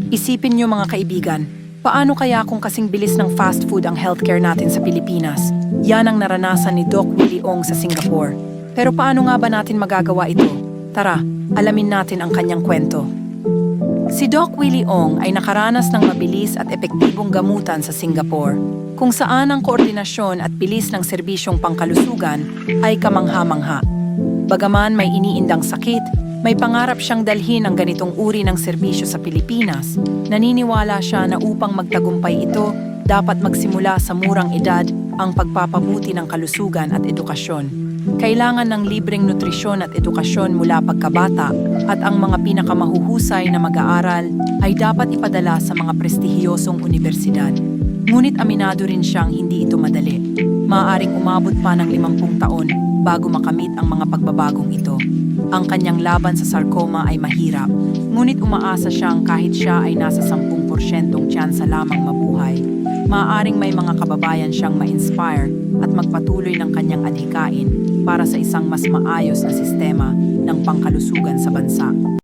Isipin niyo mga kaibigan, paano kaya kung kasing bilis ng fast food ang healthcare natin sa Pilipinas? Yan ang naranasan ni Doc Willie Ong sa Singapore. Pero paano nga ba natin magagawa ito? Tara, alamin natin ang kanyang kwento. Si Doc Willie Ong ay nakaranas ng mabilis at epektibong gamutan sa Singapore, kung saan ang koordinasyon at bilis ng serbisyong pangkalusugan ay kamangha-mangha. Bagaman may iniindang sakit, may pangarap siyang dalhin ang ganitong uri ng serbisyo sa Pilipinas. Naniniwala siya na upang magtagumpay ito, dapat magsimula sa murang edad ang pagpapabuti ng kalusugan at edukasyon. Kailangan ng libreng nutrisyon at edukasyon mula pagkabata at ang mga pinakamahuhusay na mag-aaral ay dapat ipadala sa mga prestihiyosong unibersidad. Ngunit aminado rin siyang hindi ito madali. Maaaring umabot pa ng 50 taon bago makamit ang mga pagbabagong ito. Ang kanyang laban sa sarcoma ay mahirap, ngunit umaasa siyang kahit siya ay nasa 10% tsansa lamang mabuhay, maaaring may mga kababayan siyang ma-inspire at magpatuloy ng kanyang adhikain para sa isang mas maayos na sistema ng pangkalusugan sa bansa.